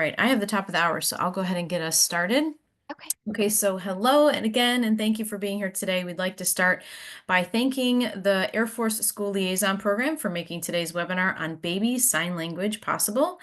right, I have the top of the hour, so I'll go ahead and get us started. Okay. Okay, so hello and again, and thank you for being here today. We'd like to start by thanking the Air Force School Liaison Program for making today's webinar on baby sign language possible.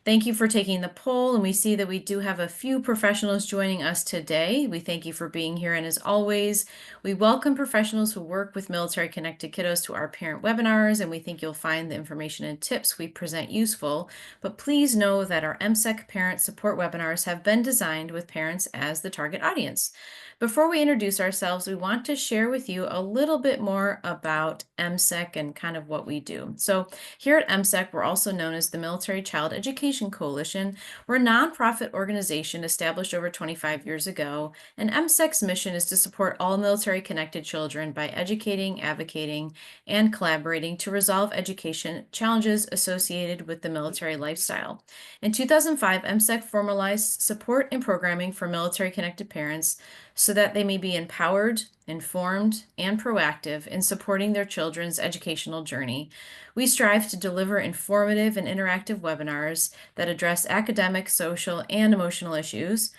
Thank you for taking the poll, and we see that we do have a few professionals joining us today. We thank you for being here, and as always, we welcome professionals who work with military-connected kiddos to our parent webinars, and we think you'll find the information and tips we present useful. But please know that our MSEC parent support webinars have been designed with parents as the target audience. Before we introduce ourselves, we want to share with you a little bit more about MSEC and kind of what we do. So here at MSEC, we're also known as the Military Child Education Coalition. We're a nonprofit organization established over 25 years ago, and MSEC's mission is to support all military-connected children by educating, advocating, and collaborating to resolve education challenges associated with the military lifestyle. In 2005, MSEC formalized support and programming for military-connected parents so that they may be empowered, informed, and proactive in supporting their children's educational journey. We strive to deliver informative and interactive webinars that address academic, social, and emotional issues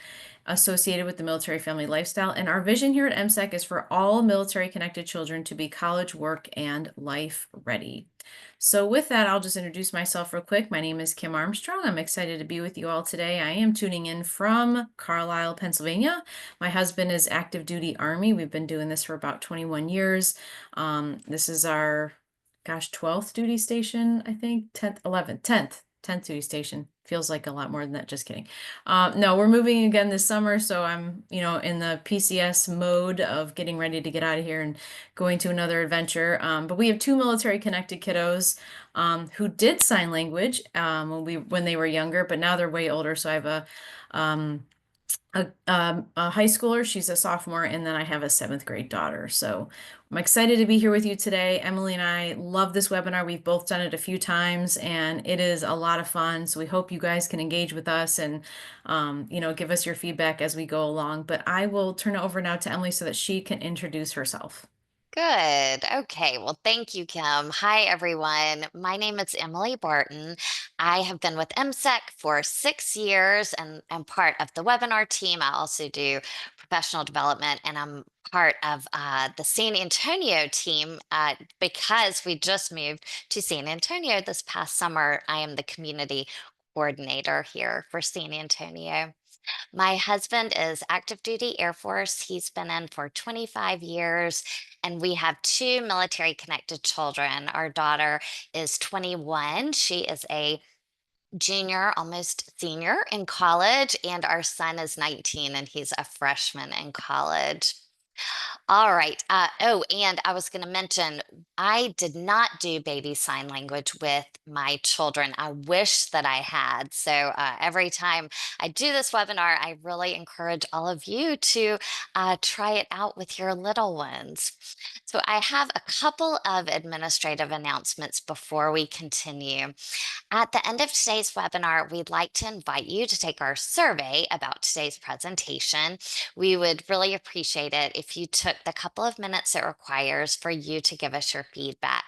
associated with the military family lifestyle. And our vision here at MSEC is for all military connected children to be college, work, and life ready. So with that, I'll just introduce myself real quick. My name is Kim Armstrong. I'm excited to be with you all today. I am tuning in from Carlisle, Pennsylvania. My husband is active duty Army. We've been doing this for about 21 years. This is our, 12th duty station, I think, 10th, 11th, 10th duty station. Feels like a lot more than that. Just kidding. No, we're moving again this summer, so I'm, in the PCS mode of getting ready to get out of here and going to another adventure. But we have two military connected kiddos who did sign language when they were younger, but now they're way older. So I have um, a high schooler. She's a sophomore, and then I have a seventh grade daughter. So I'm excited to be here with you today. Emily and I love this webinar. We've both done it a few times, and it is a lot of fun. So we hope you guys can engage with us and, give us your feedback as we go along. But I will turn it over now to Emily so that she can introduce herself. Good. Okay. Well, thank you, Kim. Hi, everyone. My name is Emily Barton. I have been with MSEC for 6 years and am part of the webinar team. I also do professional development and I'm part of the San Antonio team because we just moved to San Antonio this past summer. I am the community coordinator here for San Antonio. My husband is active duty Air Force. He's been in for 25 years, and we have two military connected children. Our daughter is 21. She is a junior, almost senior in college, and our son is 19 and he's a freshman in college. All right. Oh, and I was going to mention, I did not do baby sign language with my children. I wish that I had. So every time I do this webinar, I really encourage all of you to try it out with your little ones. So I have a couple of administrative announcements before we continue. At the end of today's webinar, we'd like to invite you to take our survey about today's presentation. We would really appreciate it if you took the couple of minutes it requires for you to give us your feedback.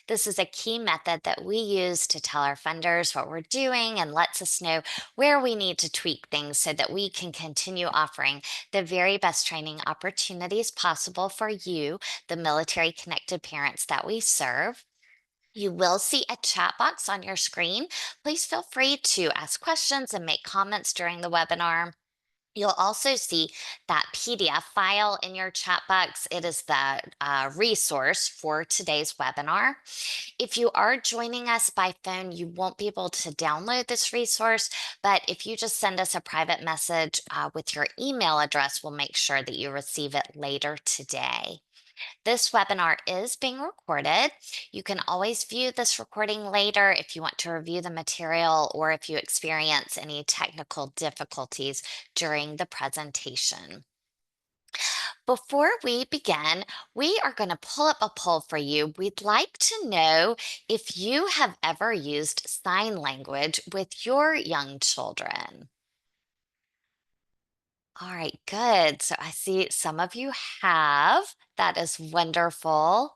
This is a key method that we use to tell our funders what we're doing and lets us know where we need to tweak things so that we can continue offering the very best training opportunities possible for you, the military connected parents that we serve. You will see a chat box on your screen. Please feel free to ask questions and make comments during the webinar. You'll also see that PDF file in your chat box. It is the resource for today's webinar. If you are joining us by phone, you won't be able to download this resource, but if you just send us a private message with your email address, we'll make sure that you receive it later today. This webinar is being recorded. You can always view this recording later if you want to review the material or if you experience any technical difficulties during the presentation. Before we begin, we are going to pull up a poll for you. We'd like to know if you have ever used sign language with your young children. All right, good. So I see some of you have. That is wonderful.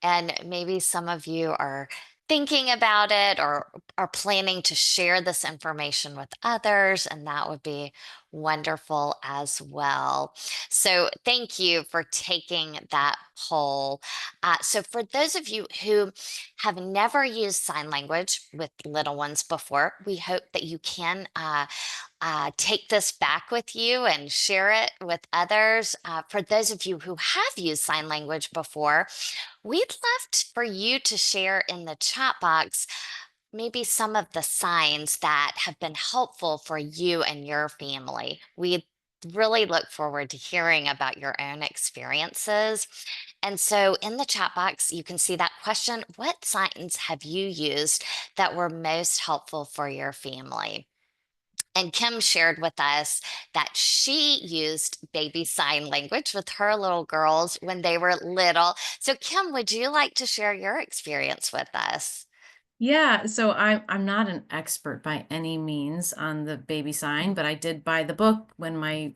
And maybe some of you are thinking about it or are planning to share this information with others, and that would be wonderful as well. So, thank you for taking that poll. So, for those of you who have never used sign language with little ones before, we hope that you can take this back with you and share it with others. For those of you who have used sign language before, we'd love for you to share in the chat box maybe some of the signs that have been helpful for you and your family. We really look forward to hearing about your own experiences. And so in the chat box, you can see that question: what signs have you used that were most helpful for your family? And Kim shared with us that she used baby sign language with her little girls when they were little. So, Kim, would you like to share your experience with us? Yeah, so I'm not an expert by any means on the baby sign, but I did buy the book when my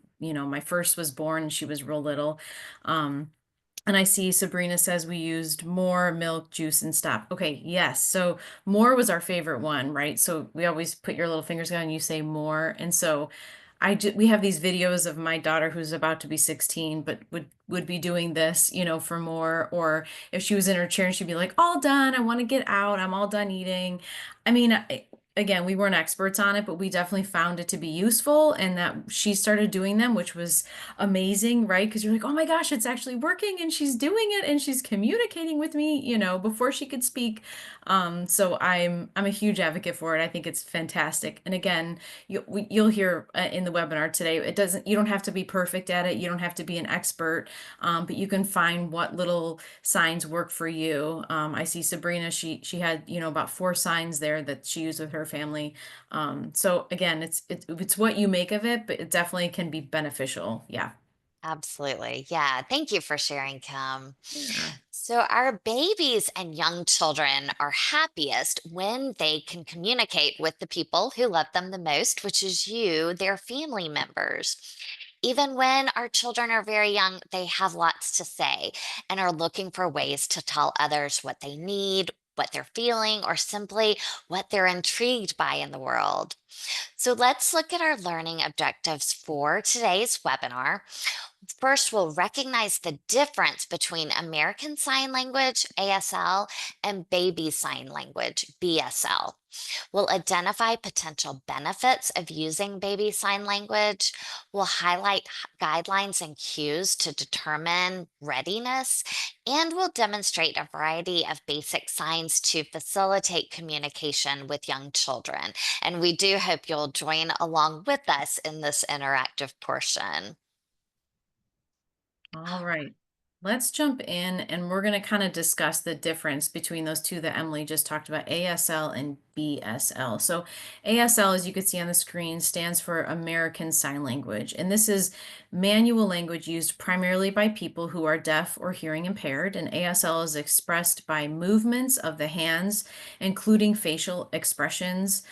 first was born and she was real little. Um, and I see Sabrina says we used more milk, juice, and stop. Okay, yes. So more was our favorite one, right? So we always put your little fingers down and you say more. And so we have these videos of my daughter who's about to be 16, but would be doing this, for more. Or if she was in her chair and she'd be like, all done, I want to get out, I'm all done eating. I mean, again, we weren't experts on it, but we definitely found it to be useful and that she started doing them, which was amazing, right? Because you're like, oh my gosh, it's actually working and she's doing it and she's communicating with me, before she could speak. So I'm a huge advocate for it. I think it's fantastic. And again, you'll hear in the webinar today, you don't have to be perfect at it. You don't have to be an expert, but you can find what little signs work for you. I see Sabrina, she had, about 4 signs there that she used with her family. So again, it's what you make of it, but it definitely can be beneficial. Yeah. Absolutely. Yeah. Thank you for sharing, Kim. Yeah. So, our babies and young children are happiest when they can communicate with the people who love them the most, which is you, their family members. Even when our children are very young, they have lots to say and are looking for ways to tell others what they need, what they're feeling, or simply what they're intrigued by in the world. So, let's look at our learning objectives for today's webinar. First, we'll recognize the difference between American Sign Language, ASL, and Baby Sign Language, BSL. We'll identify potential benefits of using Baby Sign Language. We'll highlight guidelines and cues to determine readiness. And we'll demonstrate a variety of basic signs to facilitate communication with young children. And we do hope you'll join along with us in this interactive portion. All right. Let's jump in and we're going to kind of discuss the difference between those two that Emily just talked about, ASL and BSL. So ASL, as you can see on the screen, stands for American Sign Language. And this is manual language used primarily by people who are deaf or hearing impaired. And ASL is expressed by movements of the hands, including facial expressions.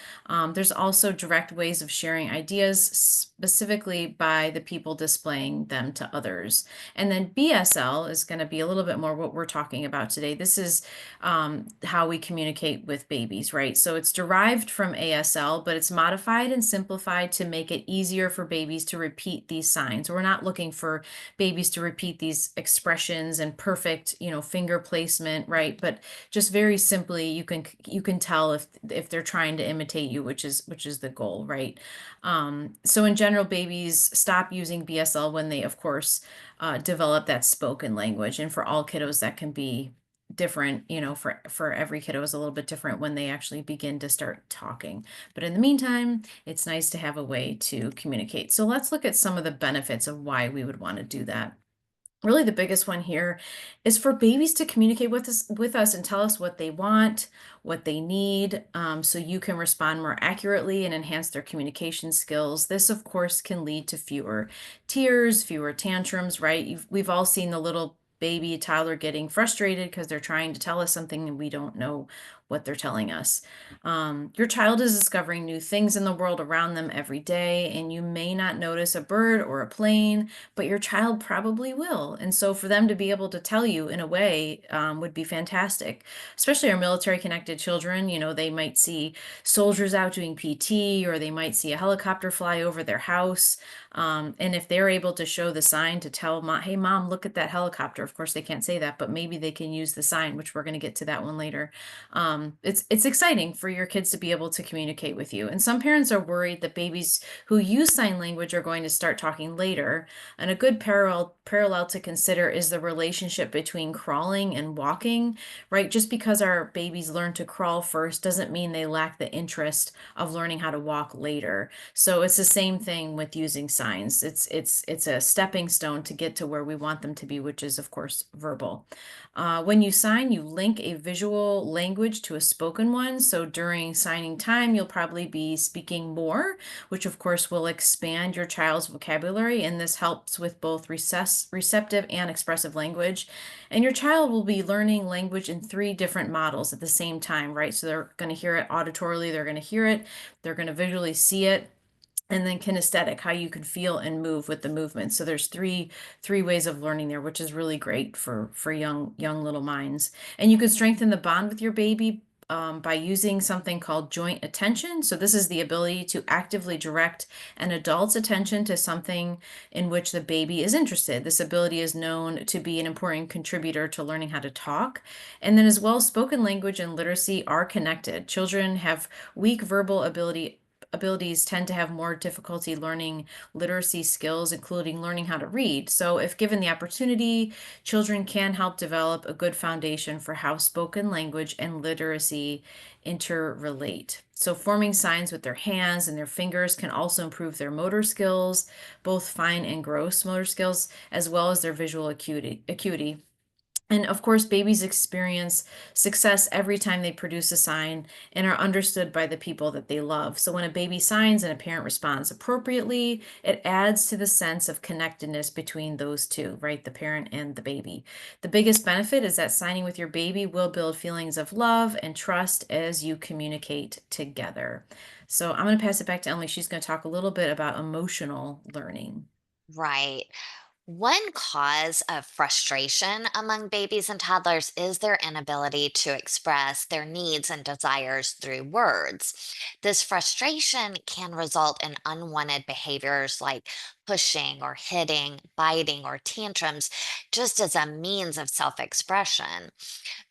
There's also direct ways of sharing ideas, specifically by the people displaying them to others. And then BSL is going to be a little bit more what we're talking about today. This is how we communicate with babies, right? So it's derived from ASL, but it's modified and simplified to make it easier for babies to repeat these signs. We're not looking for babies to repeat these expressions and perfect, finger placement, right? But just very simply, you can tell if they're trying to imitate you, which is the goal, right? So in general, babies stop using BSL when they, of course, develop that spoken language. And for all kiddos, that can be different. For every kiddo is a little bit different when they actually begin to start talking. But in the meantime, it's nice to have a way to communicate. So let's look at some of the benefits of why we would want to do that. Really, the biggest one here is for babies to communicate with us and tell us what they want, what they need, so you can respond more accurately and enhance their communication skills. This, of course, can lead to fewer tears, fewer tantrums, right? We've all seen the little baby toddler getting frustrated because they're trying to tell us something and we don't know what they're telling us. Your child is discovering new things in the world around them every day, and you may not notice a bird or a plane, but your child probably will. And so for them to be able to tell you in a way would be fantastic, especially our military connected children. They might see soldiers out doing PT, or they might see a helicopter fly over their house. And if they're able to show the sign to tell mom, hey, mom, look at that helicopter. Of course, they can't say that, but maybe they can use the sign, which we're going to get to that one later. It's exciting for your kids to be able to communicate with you. And some parents are worried that babies who use sign language are going to start talking later. And a good parallel to consider is the relationship between crawling and walking, right? Just because our babies learn to crawl first doesn't mean they lack the interest of learning how to walk later. So it's the same thing with using signs. It's a stepping stone to get to where we want them to be, which is of course verbal. When you sign, you link a visual language to a spoken one. So during signing time, you'll probably be speaking more, which of course will expand your child's vocabulary. And this helps with both receptive and expressive language. And your child will be learning language in 3 different models at the same time, right? So they're going to hear it auditorily, they're going to hear it, they're going to visually see it, and then kinesthetic, how you can feel and move with the movement. So there's three ways of learning there, which is really great for young little minds. And you can strengthen the bond with your baby by using something called joint attention. So this is the ability to actively direct an adult's attention to something in which the baby is interested. This ability is known to be an important contributor to learning how to talk. And then as well, spoken language and literacy are connected. Children have weak verbal abilities tend to have more difficulty learning literacy skills, including learning how to read. So, if given the opportunity, children can help develop a good foundation for how spoken language and literacy interrelate. So, forming signs with their hands and their fingers can also improve their motor skills, both fine and gross motor skills, as well as their visual acuity. And of course, babies experience success every time they produce a sign and are understood by the people that they love. So when a baby signs and a parent responds appropriately, it adds to the sense of connectedness between those two, right? The parent and the baby. The biggest benefit is that signing with your baby will build feelings of love and trust as you communicate together. So I'm going to pass it back to Emily. She's going to talk a little bit about emotional learning. Right. One cause of frustration among babies and toddlers is their inability to express their needs and desires through words. This frustration can result in unwanted behaviors like pushing or hitting, biting, or tantrums, just as a means of self expression.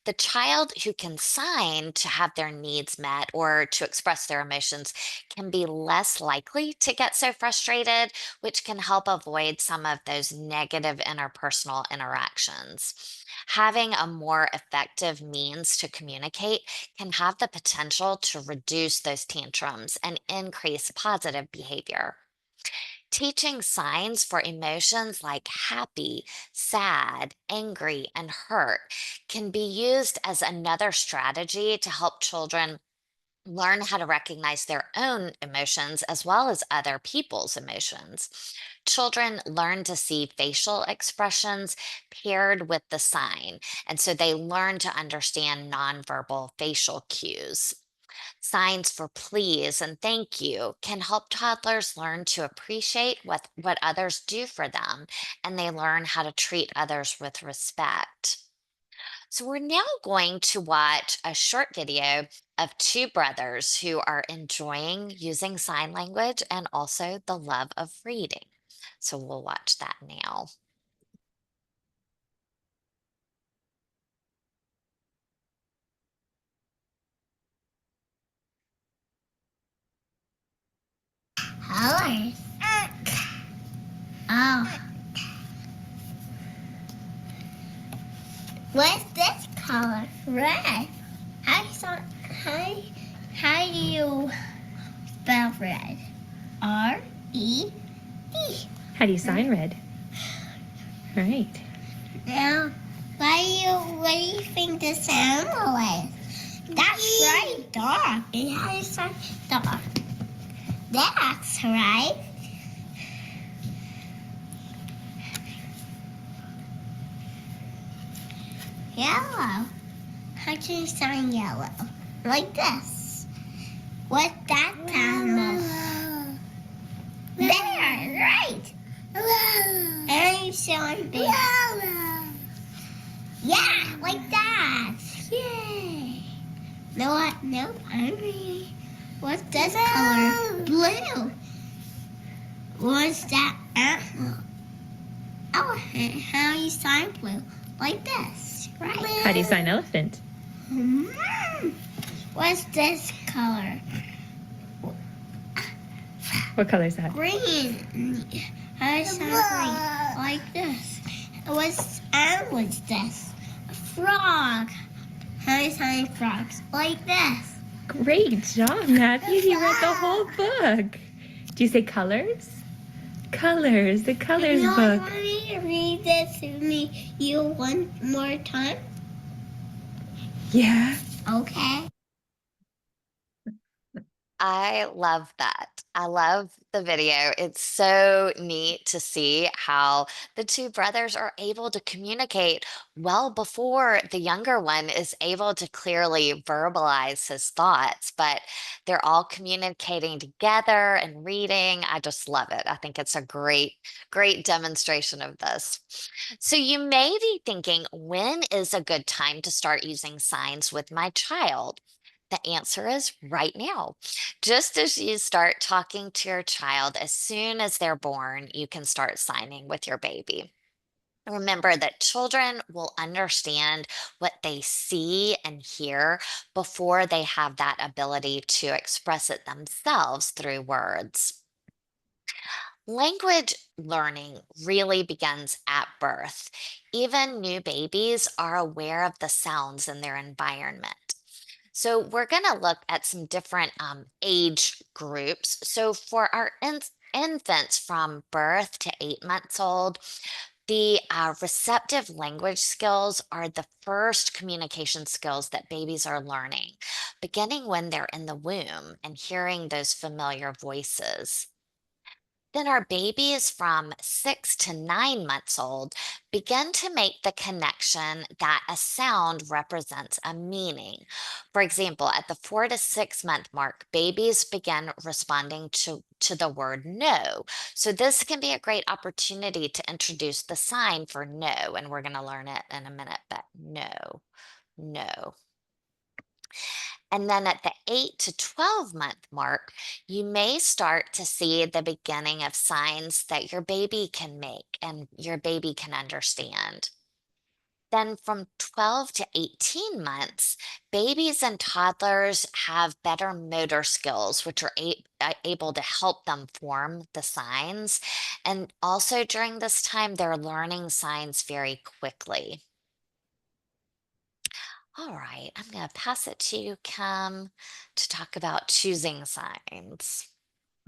The child who can sign to have their needs met or to express their emotions can be less likely to get so frustrated, which can help avoid some of those negative interpersonal interactions. Having a more effective means to communicate can have the potential to reduce those tantrums and increase positive behavior. Teaching signs for emotions like happy, sad, angry, and hurt can be used as another strategy to help children learn how to recognize their own emotions as well as other people's emotions. Children learn to see facial expressions paired with the sign, and so they learn to understand nonverbal facial cues. Signs for please and thank you can help toddlers learn to appreciate what others do for them, and they learn how to treat others with respect. So, we're now going to watch a short video of 2 brothers who are enjoying using sign language and also the love of reading. So, we'll watch that now. Colors. Oh, what's this color? Red. How, how do you spell red? R-E-D. How do you sign red? Right. Now, what do you think this animal is? That's right, dog. It has a dog. That's right. Yellow. How do you sign yellow? like this. What's that animal? There, right. And you showing big. Yeah, like that. Yay. No, what? No, hungry. What's this color? Blue. What's that animal? Oh, how you sign blue? Like this, right? How do you sign elephant? What's this color? What color is that? Green. How do you sign green? Like this. What's animal is this? A frog. How do you sign frogs? Like this. Great job, Matthew. You read the whole book. Do you say colors? Colors, the colors You book. want me to read this to me you one more time? Yeah. Okay. I love that. I love the video. It's so neat to see how the two brothers are able to communicate well before the younger one is able to clearly verbalize his thoughts, but they're all communicating together and reading. I just love it. I think it's a great demonstration of this. So you may be thinking, when is a good time to start using signs with my child? The answer is right now. Just as you start talking to your child, as soon as they're born, you can start signing with your baby. Remember that children will understand what they see and hear before they have that ability to express it themselves through words. Language learning really begins at birth. Even new babies are aware of the sounds in their environment. So we're going to look at some different age groups. So for our infants from birth to 8 months old, the receptive language skills are the first communication skills that babies are learning, beginning when they're in the womb and hearing those familiar voices. Then our babies from 6 to 9 months old begin to make the connection that a sound represents a meaning. For example, at the 4 to 6 month mark, babies begin responding to the word no. So this can be a great opportunity to introduce the sign for no, and we're going to learn it in a minute, but no, no. And then at the 8 to 12 month mark, you may start to see the beginning of signs that your baby can make and your baby can understand. Then from 12 to 18 months, babies and toddlers have better motor skills, which are able to help them form the signs. And also during this time, they're learning signs very quickly. All right, I'm going to pass it to you, Kim, to talk about choosing signs.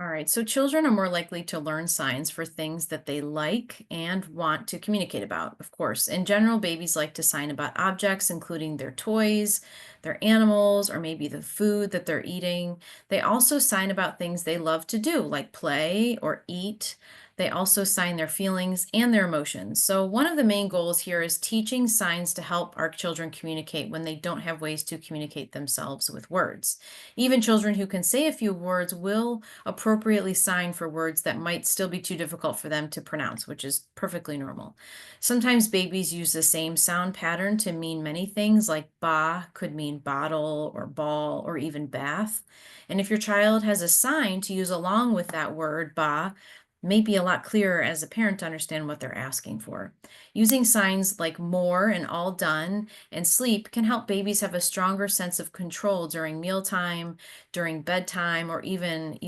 All right, so children are more likely to learn signs for things that they like and want to communicate about, of course. In general, babies like to sign about objects, including their toys, their animals, or maybe the food that they're eating. They also sign about things they love to do, like play or eat. They also sign their feelings and their emotions. So one of the main goals here is teaching signs to help our children communicate when they don't have ways to communicate themselves with words. Even children who can say a few words will appropriately sign for words that might still be too difficult for them to pronounce, which is perfectly normal. Sometimes babies use the same sound pattern to mean many things, like ba could mean bottle or ball or even bath. And if your child has a sign to use along with that word ba, may be a lot clearer as a parent to understand what they're asking for. Using signs like more and all done and sleep can help babies have a stronger sense of control during mealtime, during bedtime, or even,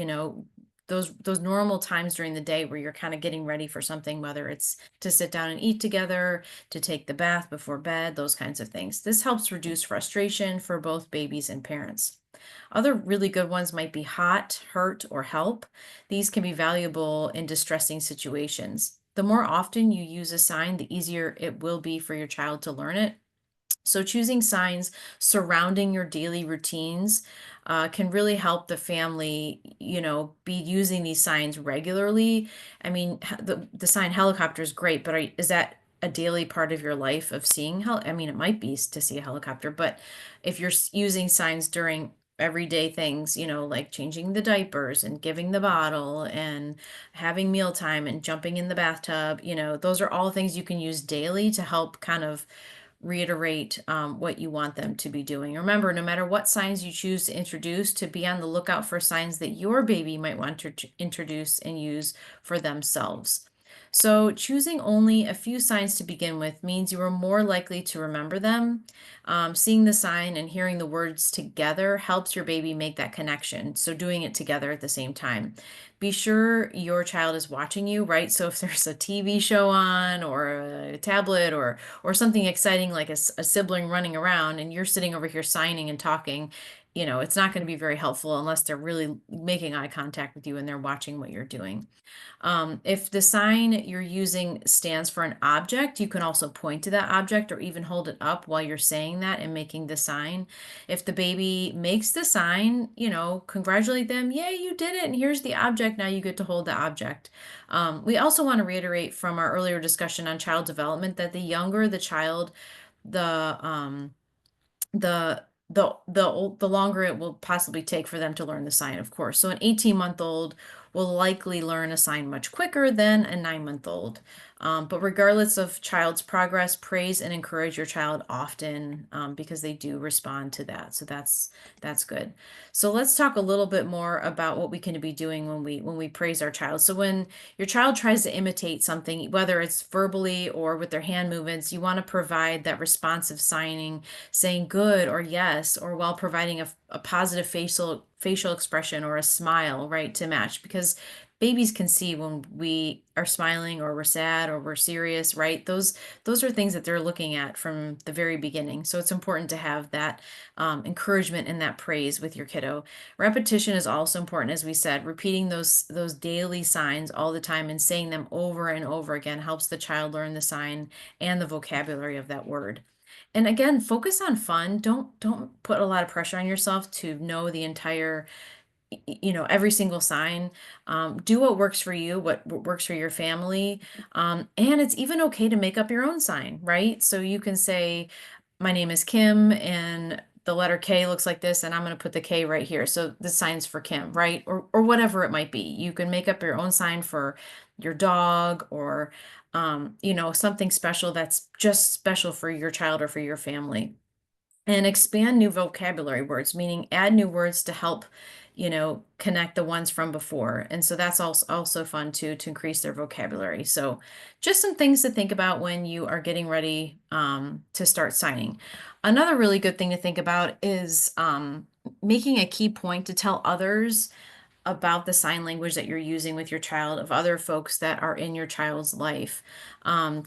those normal times during the day where you're kind of getting ready for something, whether it's to sit down and eat together, to take the bath before bed, those kinds of things. This helps reduce frustration for both babies and parents. Other really good ones might be hot, hurt, or help. These can be valuable in distressing situations. The more often you use a sign, the easier it will be for your child to learn it. So choosing signs surrounding your daily routines can really help the family, be using these signs regularly. I mean, the sign helicopter is great, but is that a daily part of your life of seeing I mean, it might be to see a helicopter, but if you're using signs during everyday things, like changing the diapers and giving the bottle and having mealtime and jumping in the bathtub, those are all things you can use daily to help kind of reiterate what you want them to be doing. Remember, no matter what signs you choose to introduce, to be on the lookout for signs that your baby might want to introduce and use for themselves. So, choosing only a few signs to begin with means you are more likely to remember them. Seeing the sign and hearing the words together helps your baby make that connection. So, doing it together at the same time. Be sure your child is watching you, right? So, if there's a TV show on or a tablet or something exciting like a sibling running around and you're sitting over here signing and talking, it's not going to be very helpful unless they're really making eye contact with you and they're watching what you're doing. If the sign you're using stands for an object, you can also point to that object or even hold it up while you're saying that and making the sign. If the baby makes the sign, congratulate them. Yay, you did it. And here's the object. Now you get to hold the object. We also want to reiterate from our earlier discussion on child development that the younger the child, the the longer it will possibly take for them to learn the sign, of course. So an 18-month-old will likely learn a sign much quicker than a 9-month-old. But regardless of child's progress, praise and encourage your child often because they do respond to that. So that's good. So let's talk a little bit more about what we can be doing when we praise our child. So when your child tries to imitate something, whether it's verbally or with their hand movements, you want to provide that responsive signing, saying good or yes, or while providing a positive facial expression or a smile, right, to match, because babies can see when we are smiling or we're sad or we're serious, right? Those are things that they're looking at from the very beginning. So it's important to have that encouragement and that praise with your kiddo. Repetition is also important, as we said. Repeating those daily signs all the time and saying them over and over again helps the child learn the sign and the vocabulary of that word. And again, focus on fun. Don't put a lot of pressure on yourself to know the entire, every single sign. Do what works for you, what works for your family. And it's even okay to make up your own sign, right? So you can say, my name is Kim and the letter K looks like this, and I'm going to put the K right here. So the sign's for Kim, right? Or whatever it might be. You can make up your own sign for your dog or something special that's just special for your child or for your family. And expand new vocabulary words, meaning add new words to help, connect the ones from before. And so that's also fun too, to increase their vocabulary. So just some things to think about when you are getting ready to start signing. Another really good thing to think about is making a key point to tell others about the sign language that you're using with your child, of other folks that are in your child's life.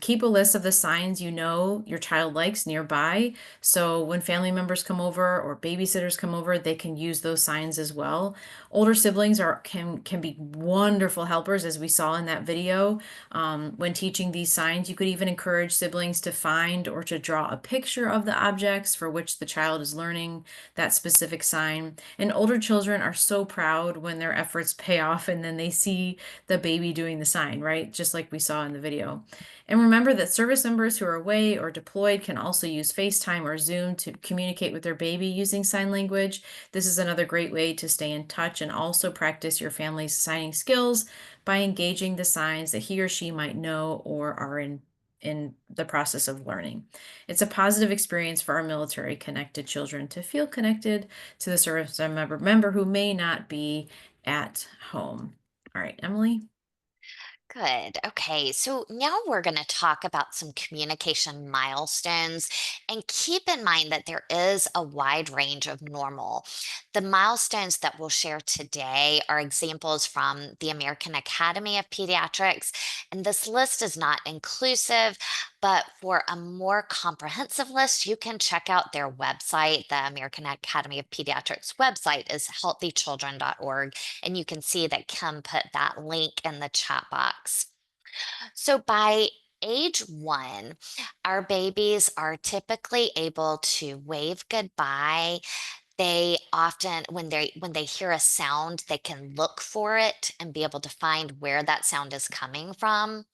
Keep a list of the signs your child likes nearby. So when family members come over or babysitters come over, they can use those signs as well. Older siblings can be wonderful helpers, as we saw in that video. When teaching these signs, you could even encourage siblings to find or to draw a picture of the objects for which the child is learning that specific sign. And older children are so proud when their efforts pay off and then they see the baby doing the sign, right? Just like we saw in the video. And remember that service members who are away or deployed can also use FaceTime or Zoom to communicate with their baby using sign language. This is another great way to stay in touch and also practice your family's signing skills by engaging the signs that he or she might know or are in the process of learning. It's a positive experience for our military connected children to feel connected to the service member who may not be at home. All right, Emily. Good. Okay. So now we're going to talk about some communication milestones and keep in mind that there is a wide range of normal. The milestones that we'll share today are examples from the American Academy of Pediatrics, and this list is not inclusive, but for a more comprehensive list, you can check out their website. The American Academy of Pediatrics website is healthychildren.org, and you can see that Kim put that link in the chat box. So by age 1, our babies are typically able to wave goodbye. They often, when they hear a sound, they can look for it and be able to find where that sound is coming from.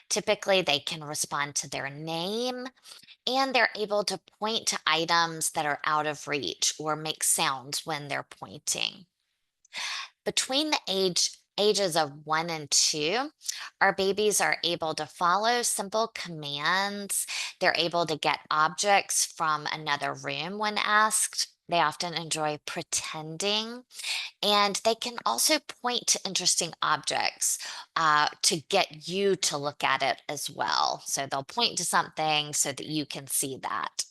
Typically, they can respond to their name and they're able to point to items that are out of reach or make sounds when they're pointing. Between the ages of 1 and 2, our babies are able to follow simple commands. They're able to get objects from another room when asked. They often enjoy pretending, and they can also point to interesting objects to get you to look at it as well. So they'll point to something so that you can see that.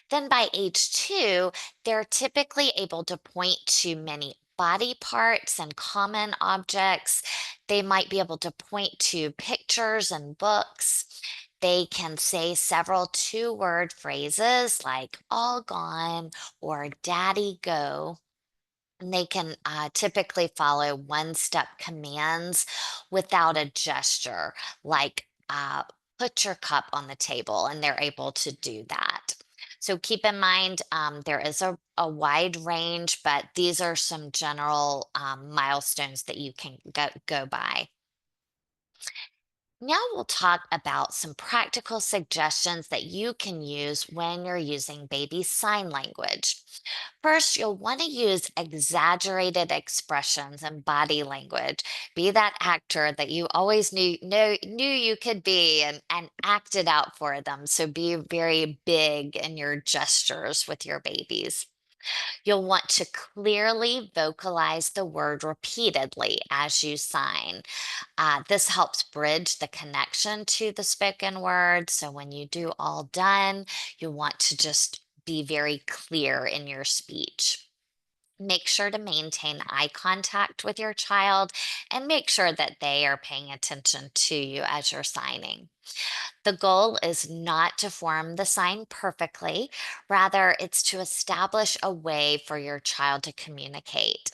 Then by age 2, they're typically able to point to many body parts and common objects. They might be able to point to pictures and books. They can say several 2-word phrases like all gone or daddy go. And they can typically follow one-step commands without a gesture, like put your cup on the table, and they're able to do that. So keep in mind, there is a wide range, but these are some general milestones that you can go by. Now we'll talk about some practical suggestions that you can use when you're using baby sign language. First, you'll want to use exaggerated expressions and body language. Be that actor that you always knew you could be, and act it out for them. So be very big in your gestures with your babies. You'll want to clearly vocalize the word repeatedly as you sign. This helps bridge the connection to the spoken word. So when you do all done, you want to just be very clear in your speech. Make sure to maintain eye contact with your child and make sure that they are paying attention to you as you're signing. The goal is not to form the sign perfectly, rather, it's to establish a way for your child to communicate.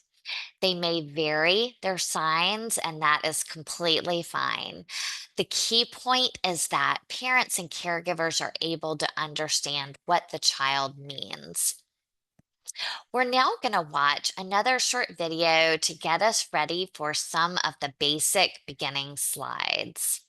They may vary their signs, and that is completely fine. The key point is that parents and caregivers are able to understand what the child means. We're now going to watch another short video to get us ready for some of the basic beginning slides.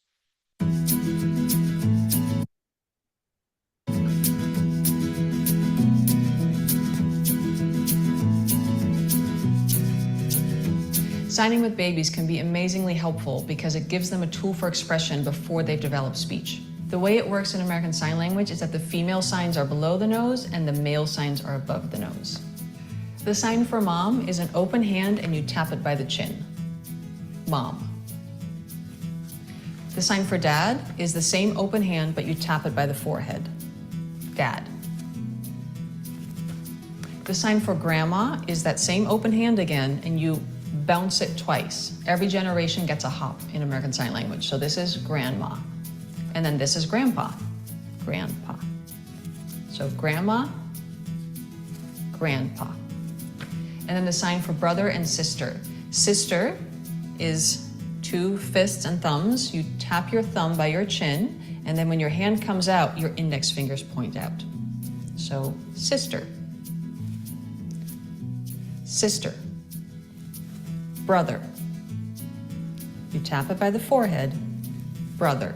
Signing with babies can be amazingly helpful because it gives them a tool for expression before they've developed speech. The way it works in American Sign Language is that the female signs are below the nose and the male signs are above the nose. The sign for mom is an open hand and you tap it by the chin. Mom. The sign for dad is the same open hand, but you tap it by the forehead. Dad. The sign for grandma is that same open hand again, and you bounce it twice. Every generation gets a hop in American Sign Language. So this is grandma. And then this is grandpa. Grandpa. So grandma, grandpa. And then the sign for brother and sister. Sister is 2 fists and thumbs. You tap your thumb by your chin, and then when your hand comes out, your index fingers point out. So sister. Sister. Brother. You tap it by the forehead. Brother.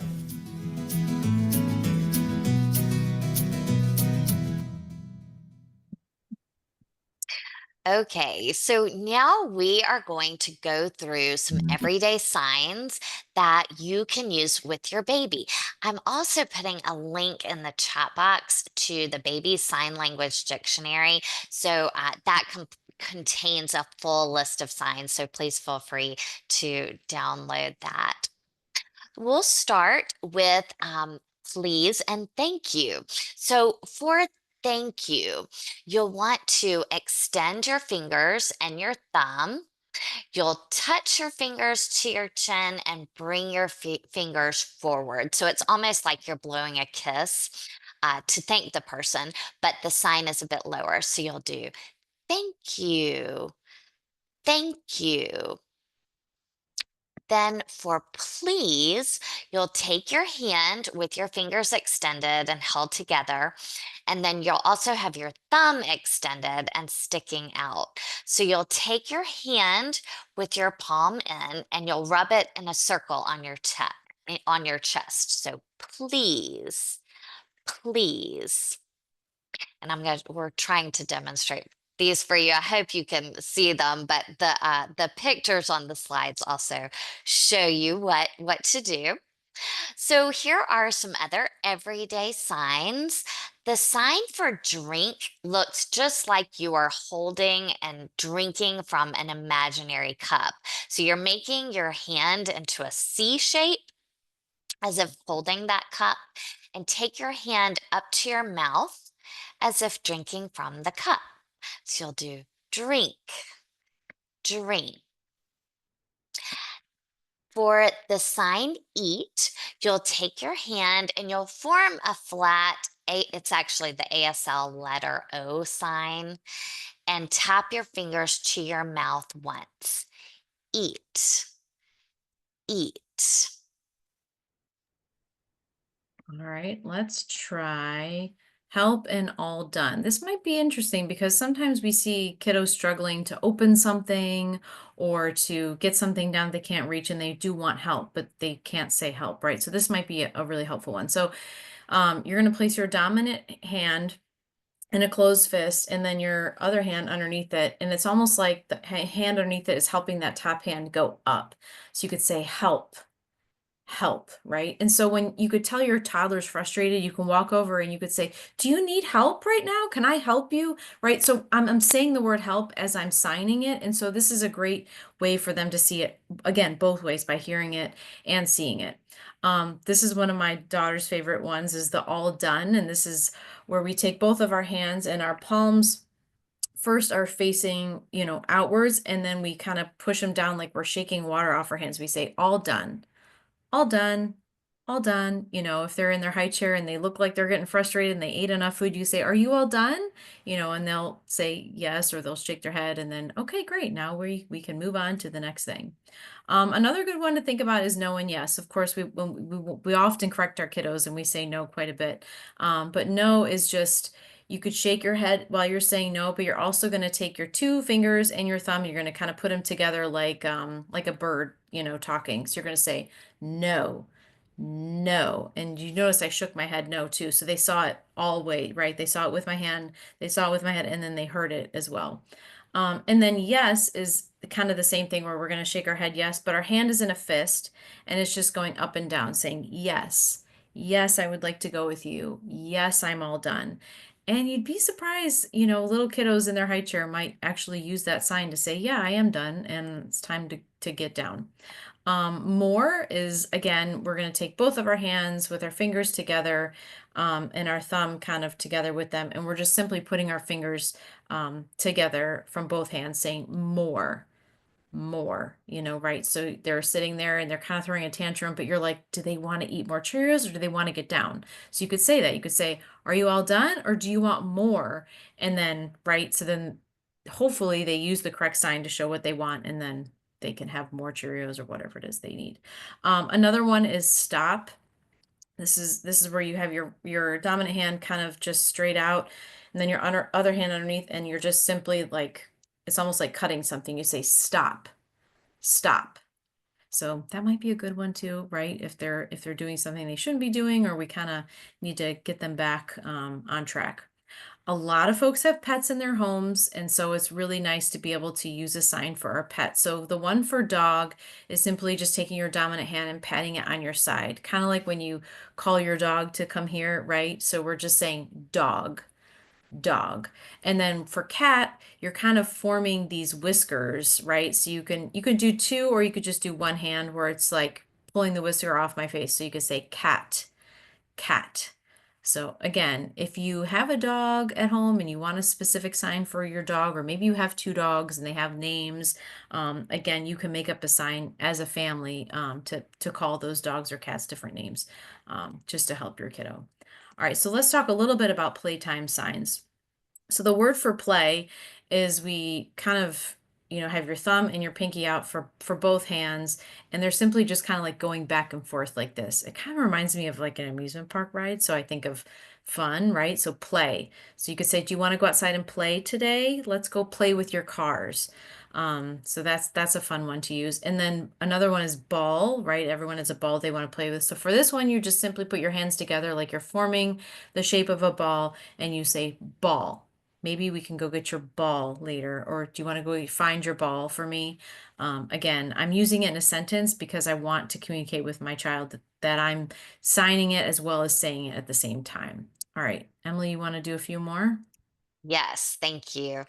Okay, so now we are going to go through some everyday signs that you can use with your baby. I'm also putting a link in the chat box to the Baby Sign Language Dictionary. So that contains a full list of signs. So please feel free to download that. We'll start with please and thank you. So for thank you, you'll want to extend your fingers and your thumb. You'll touch your fingers to your chin and bring your fingers forward. So it's almost like you're blowing a kiss to thank the person, but the sign is a bit lower. So you'll do thank you, thank you. Then for please, you'll take your hand with your fingers extended and held together, and then you'll also have your thumb extended and sticking out. So you'll take your hand with your palm in and you'll rub it in a circle on your chest. on your chest. So please, please. And we're trying to demonstrate these for you. I hope you can see them, but the pictures on the slides also show you what to do. So here are some other everyday signs. The sign for drink looks just like you are holding and drinking from an imaginary cup. So you're making your hand into a C shape as if holding that cup, and take your hand up to your mouth as if drinking from the cup. So you'll do drink, drink. For the sign eat, you'll take your hand and you'll form a flat it's actually the ASL letter O sign, and tap your fingers to your mouth once. Eat, eat. All right, let's try help and all done. This might be interesting because sometimes we see kiddos struggling to open something or to get something down they can't reach, and they do want help, but they can't say help, right? So this might be a really helpful one. So you're going to place your dominant hand in a closed fist and then your other hand underneath it. And it's almost like the hand underneath it is helping that top hand go up. So you could say help, help, right? And so when you could tell your toddler's frustrated, you can walk over and you could say, do you need help right now? Can I help you? Right? So I'm saying the word help as I'm signing it. And so this is a great way for them to see it, again, both ways, by hearing it and seeing it. This is one of my daughter's favorite ones, is the all done. And this is where we take both of our hands and our palms first are facing, outwards, and then we kind of push them down like we're shaking water off our hands. We say all done, all done, all done. If they're in their high chair and they look like they're getting frustrated and they ate enough food, you say, are you all done? And they'll say yes, or they'll shake their head, and then, okay, great. Now we can move on to the next thing. Another good one to think about is no and yes. Of course, we often correct our kiddos and we say no quite a bit. But no is just, you could shake your head while you're saying no, but you're also going to take your two fingers and your thumb. You're going to kind of put them together like a bird, talking. So you're going to say no, no. And you notice I shook my head no too. So they saw it all way, right? They saw it with my hand, they saw it with my head, and then they heard it as well. And then yes is kind of the same thing, where we're going to shake our head yes, but our hand is in a fist and it's just going up and down saying yes. Yes, I would like to go with you. Yes, I'm all done. And you'd be surprised, little kiddos in their high chair might actually use that sign to say, yeah, I am done and it's time to get down. More is, again, we're going to take both of our hands with our fingers together, and our thumb kind of together with them. And we're just simply putting our fingers together from both hands saying more, right? So they're sitting there and they're kind of throwing a tantrum, but you're like, do they want to eat more Cheerios or do they want to get down? So you could say that. You could say, are you all done or do you want more? And then, right? So then hopefully they use the correct sign to show what they want, and then they can have more Cheerios or whatever it is they need. Another one is stop. This is where you have your dominant hand kind of just straight out, and then your other hand underneath, and you're just simply like, it's almost like cutting something. You say stop, stop. So that might be a good one too, right? If they're doing something they shouldn't be doing, or we kind of need to get them back on track. A lot of folks have pets in their homes, and so it's really nice to be able to use a sign for our pet. So the one for dog is simply just taking your dominant hand and patting it on your side, kind of like when you call your dog to come here, right? So we're just saying dog, dog. And then for cat, you're kind of forming these whiskers, right? So you can do two, or you could just do one hand where it's like pulling the whisker off my face. So you could say cat, cat. So again, if you have a dog at home and you want a specific sign for your dog, or maybe you have two dogs and they have names, again, you can make up a sign as a family to call those dogs or cats different names, just to help your kiddo. All right, so let's talk a little bit about playtime signs. So the word for play is, we kind of, have your thumb and your pinky out for both hands, and they're simply just kind of like going back and forth like this. It kind of reminds me of like an amusement park ride, so I think of fun, right? So play. So you could say, do you want to go outside and play today? Let's go play with your cars. So that's a fun one to use. And then another one is ball, right? Everyone has a ball they want to play with. So for this one, you just simply put your hands together like you're forming the shape of a ball and you say ball. Maybe we can go get your ball later, or do you want to go find your ball for me? Again, I'm using it in a sentence because I want to communicate with my child that I'm signing it as well as saying it at the same time. All right, Emily, you want to do a few more? Yes, thank you.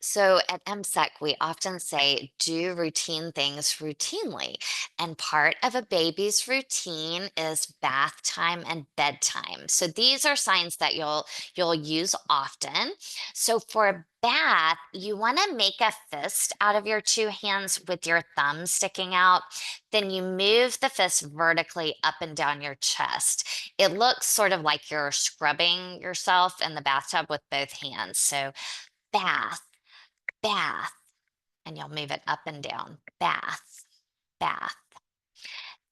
So at MSEC, we often say do routine things routinely. And part of a baby's routine is bath time and bedtime. So these are signs that you'll use often. So for a bath, you want to make a fist out of your two hands with your thumb sticking out. Then you move the fist vertically up and down your chest. It looks sort of like you're scrubbing yourself in the bathtub with both hands. So bath, bath, and you'll move it up and down. Bath, bath.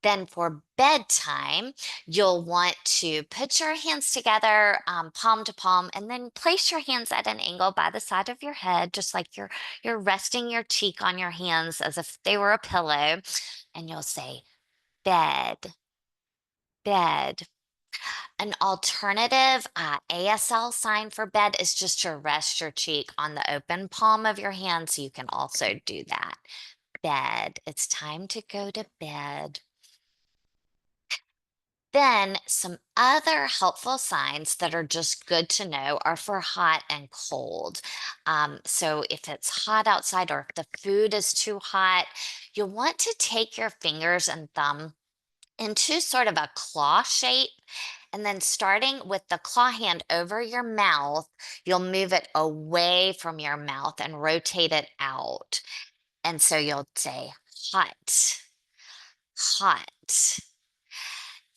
Then for bedtime, you'll want to put your hands together, palm to palm, and then place your hands at an angle by the side of your head, just like you're resting your cheek on your hands as if they were a pillow. And you'll say bed, bed. An alternative ASL sign for bed is just to rest your cheek on the open palm of your hand. So you can also do that. Bed. It's time to go to bed. Then some other helpful signs that are just good to know are for hot and cold. So if it's hot outside or if the food is too hot, you'll want to take your fingers and thumb into sort of a claw shape. And then starting with the claw hand over your mouth, you'll move it away from your mouth and rotate it out. And so you'll say hot, hot.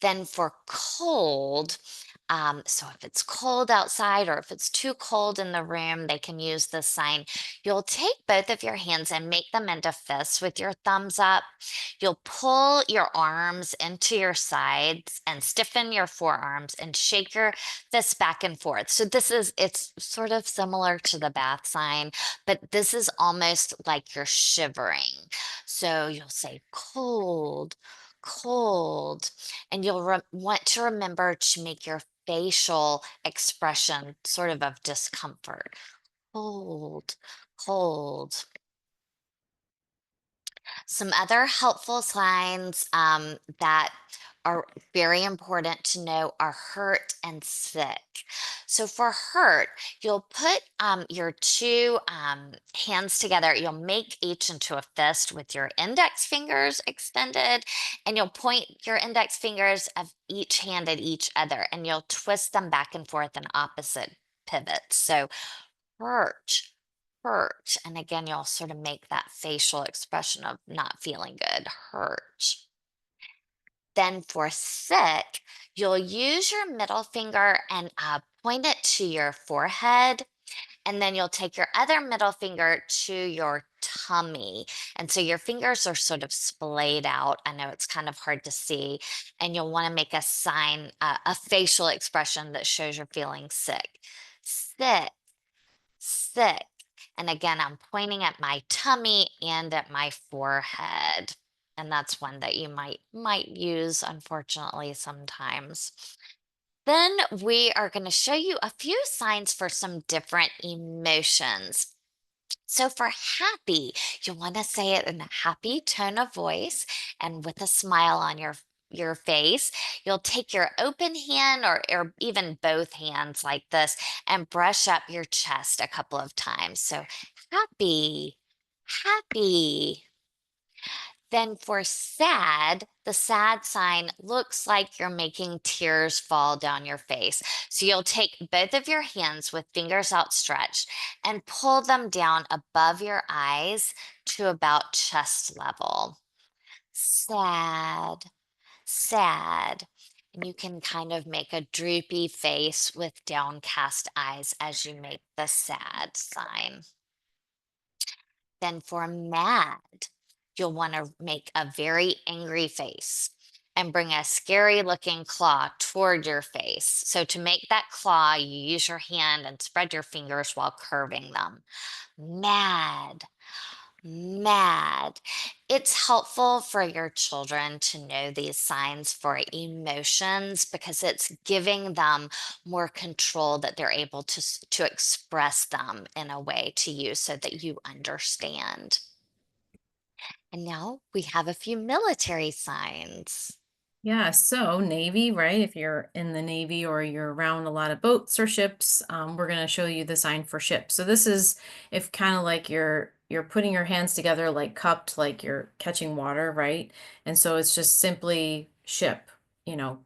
Then for cold, so if it's cold outside or if it's too cold in the room, they can use this sign. You'll take both of your hands and make them into fists with your thumbs up. You'll pull your arms into your sides and stiffen your forearms and shake your fists back and forth. So it's sort of similar to the bath sign, but this is almost like you're shivering. So you'll say cold, cold, and you'll want to remember to make your facial expression sort of discomfort. Cold, cold. Some other helpful signs that are very important to know are hurt and sick. So for hurt, you'll put your two hands together. You'll make each into a fist with your index fingers extended, and you'll point your index fingers of each hand at each other, and you'll twist them back and forth in opposite pivots. So hurt, hurt. And again, you'll sort of make that facial expression of not feeling good, hurt. Then for sick, you'll use your middle finger and point it to your forehead. And then you'll take your other middle finger to your tummy. And so your fingers are sort of splayed out. I know it's kind of hard to see. And you'll want to make a sign, a facial expression that shows you're feeling sick. Sick, sick. And again, I'm pointing at my tummy and at my forehead. And that's one that you might use, unfortunately, sometimes. Then we are going to show you a few signs for some different emotions. So for happy, you want to say it in a happy tone of voice and with a smile on your face. You'll take your open hand or even both hands like this and brush up your chest a couple of times. So happy, happy. Then for sad, the sad sign looks like you're making tears fall down your face. So you'll take both of your hands with fingers outstretched and pull them down above your eyes to about chest level. Sad, sad. And you can kind of make a droopy face with downcast eyes as you make the sad sign. Then for mad, you'll want to make a very angry face and bring a scary looking claw toward your face. So to make that claw, you use your hand and spread your fingers while curving them. Mad, Mad. It's helpful for your children to know these signs for emotions because it's giving them more control that they're able to express them in a way to you so that you understand. And now we have a few military signs. Yeah, so Navy, right? If you're in the Navy or you're around a lot of boats or ships, we're going to show you the sign for ship. So this is if kind of like you're putting your hands together like cupped, like you're catching water, right? And so it's just simply ship,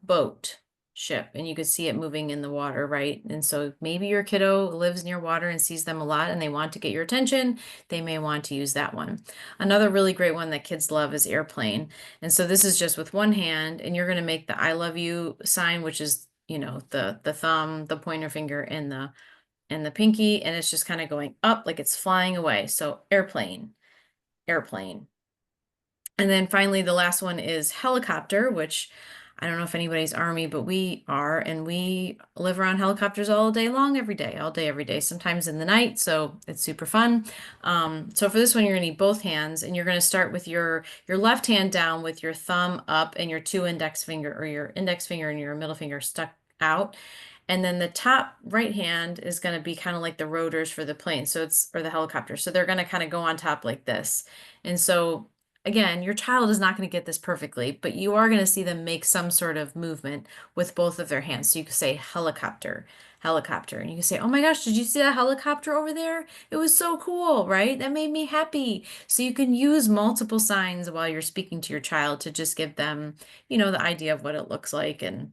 boat, ship, and you could see it moving in the water, right? And so maybe your kiddo lives near water and sees them a lot and they want to get your attention. They may want to use that one. Another really great one that kids love is airplane. And so this is just with one hand, and you're going to make the I love you sign, which is, the thumb, the pointer finger, and the pinky, and it's just kind of going up like it's flying away. So airplane, airplane. And then finally, the last one is helicopter, which I don't know if anybody's Army, but we are, and we live around helicopters all day long, every day, all day, every day, sometimes in the night. So it's super fun. So for this one, you're gonna need both hands, and you're gonna start with your left hand down with your thumb up and your two index finger, or your index finger and your middle finger stuck out. And then the top right hand is going to be kind of like the rotors for the plane. So or the helicopter. So they're going to kind of go on top like this. And so again, your child is not going to get this perfectly, but you are going to see them make some sort of movement with both of their hands. So you can say helicopter, helicopter, and you can say, oh my gosh, did you see that helicopter over there? It was so cool, right? That made me happy. So you can use multiple signs while you're speaking to your child to just give them, the idea of what it looks like. And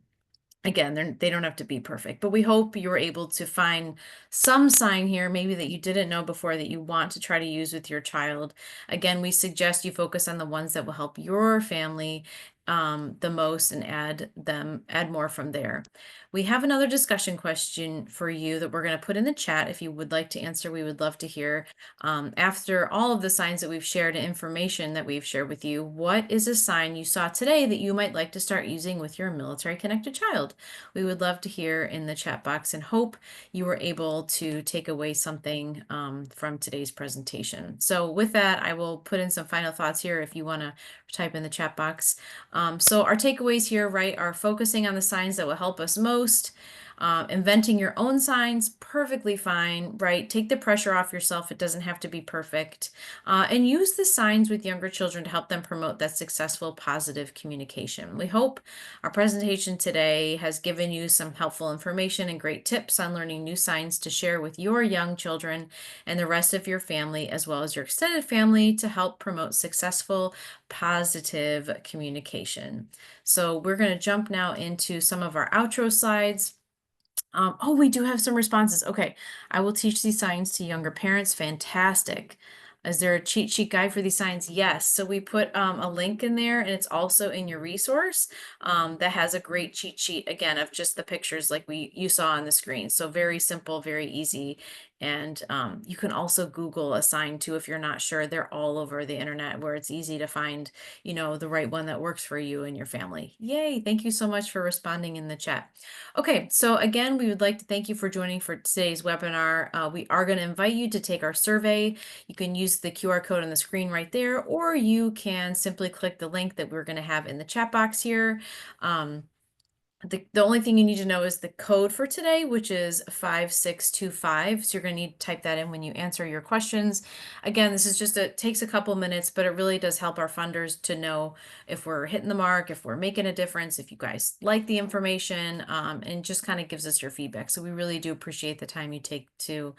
again, they don't have to be perfect, but we hope you were able to find some sign here, maybe that you didn't know before that you want to try to use with your child. Again, we suggest you focus on the ones that will help your family the most and add more from there. We have another discussion question for you that we're going to put in the chat. If you would like to answer, we would love to hear. After all of the signs that we've shared and information that we've shared with you, what is a sign you saw today that you might like to start using with your military connected child? We would love to hear in the chat box and hope you were able to take away something from today's presentation. So with that, I will put in some final thoughts here if you want to type in the chat box. So our takeaways here, right, are focusing on the signs that will help us most. Inventing your own signs, perfectly fine, right? Take the pressure off yourself. It doesn't have to be perfect. And use the signs with younger children to help them promote that successful, positive communication. We hope our presentation today has given you some helpful information and great tips on learning new signs to share with your young children and the rest of your family, as well as your extended family, to help promote successful, positive communication. So we're going to jump now into some of our outro slides. Oh, we do have some responses. Okay, I will teach these signs to younger parents. Fantastic. Is there a cheat sheet guide for these signs? Yes. So we put a link in there, and it's also in your resource that has a great cheat sheet, again, of just the pictures like you saw on the screen. So very simple, very easy. And you can also Google a sign too if you're not sure. They're all over the internet where it's easy to find, the right one that works for you and your family. Yay. Thank you so much for responding in the chat. Okay, so again, we would like to thank you for joining for today's webinar. We are going to invite you to take our survey. You can use the QR code on the screen right there, or you can simply click the link that we're going to have in the chat box here. The only thing you need to know is the code for today, which is 5625. So you're going to need to type that in when you answer your questions. Again, this is takes a couple minutes, but it really does help our funders to know if we're hitting the mark, if we're making a difference, if you guys like the information, and just kind of gives us your feedback. So we really do appreciate the time you take to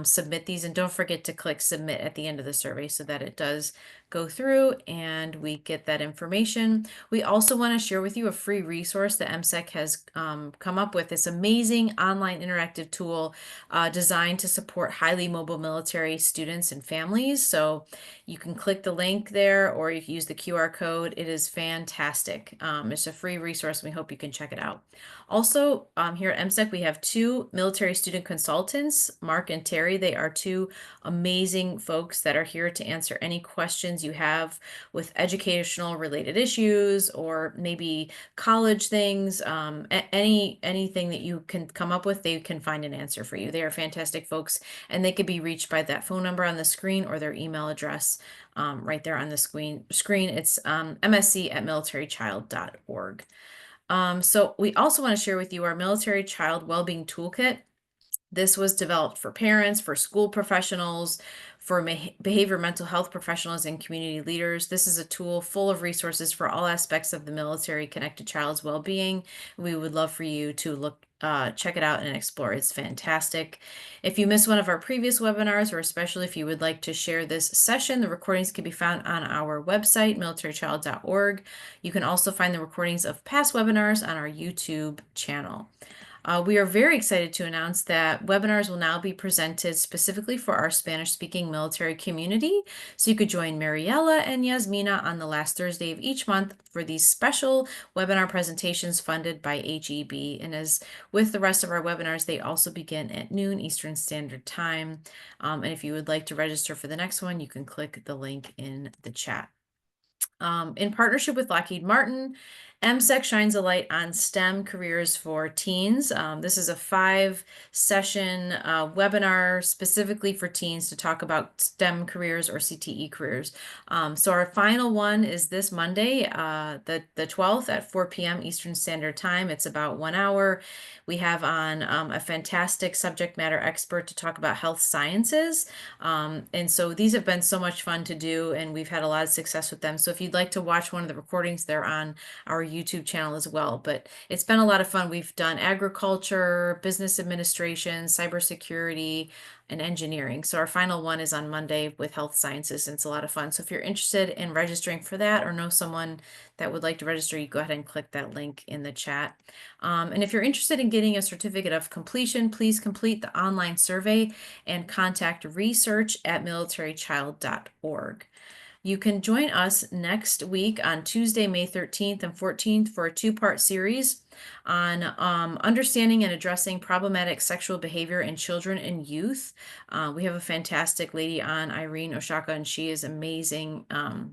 submit these. And don't forget to click submit at the end of the survey so that it does go through and we get that information. We also want to share with you a free resource that MSEC has come up with, this amazing online interactive tool designed to support highly mobile military students and families. So you can click the link there, or you can use the QR code. It is fantastic. It's a free resource. And we hope you can check it out. Also, here at MSEC, we have two military student consultants, Mark and Terry. They are two amazing folks that are here to answer any questions you have with educational related issues or maybe college things. anything that you can come up with, they can find an answer for you. They are fantastic folks, and they could be reached by that phone number on the screen or their email address right there on the screen. It's msc@militarychild.org. So we also want to share with you our Military Child Wellbeing Toolkit. This was developed for parents, for school professionals, for behavior mental health professionals and community leaders. This is a tool full of resources for all aspects of the military connected child's well-being. We would love for you to check it out and explore. It's fantastic. If you missed one of our previous webinars, or especially if you would like to share this session, the recordings can be found on our website, militarychild.org. You can also find the recordings of past webinars on our YouTube channel. We are very excited to announce that webinars will now be presented specifically for our Spanish-speaking military community. So you could join Mariella and Yasmina on the last Thursday of each month for these special webinar presentations funded by HEB. And as with the rest of our webinars, they also begin at noon Eastern Standard Time. And if you would like to register for the next one, you can click the link in the chat. In partnership with Lockheed Martin, MSEC shines a light on STEM careers for teens. This is a 5-session webinar specifically for teens to talk about STEM careers or CTE careers. So our final one is this Monday, the 12th at 4 p.m. Eastern Standard Time. It's about 1 hour. We have on a fantastic subject matter expert to talk about health sciences. And so these have been so much fun to do, and we've had a lot of success with them. So if you'd like to watch one of the recordings, they're on our YouTube channel as well. But it's been a lot of fun. We've done agriculture, business administration, cybersecurity, and engineering. So our final one is on Monday with health sciences, and it's a lot of fun. So if you're interested in registering for that or know someone that would like to register, you go ahead and click that link in the chat. And if you're interested in getting a certificate of completion, please complete the online survey and contact research@militarychild.org. You can join us next week on Tuesday, May 13th and 14th for a 2-part series on understanding and addressing problematic sexual behavior in children and youth. We have a fantastic lady on, Irene Oshaka, and she is amazing.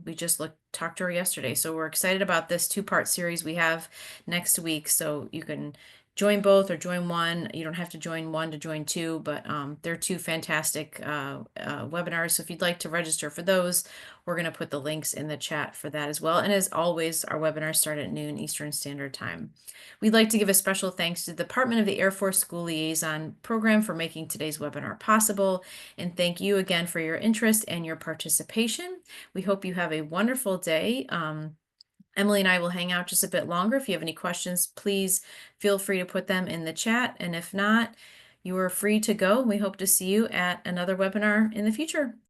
We just talked to her yesterday. So we're excited about this 2-part series we have next week. So you can join both or join one. You don't have to join one to join two, but they're 2 fantastic webinars. So if you'd like to register for those, we're going to put the links in the chat for that as well. And as always, our webinars start at noon Eastern Standard Time. We'd like to give a special thanks to the Department of the Air Force School Liaison Program for making today's webinar possible. And thank you again for your interest and your participation. We hope you have a wonderful day. Emily and I will hang out just a bit longer. If you have any questions, please feel free to put them in the chat. And if not, you are free to go. We hope to see you at another webinar in the future.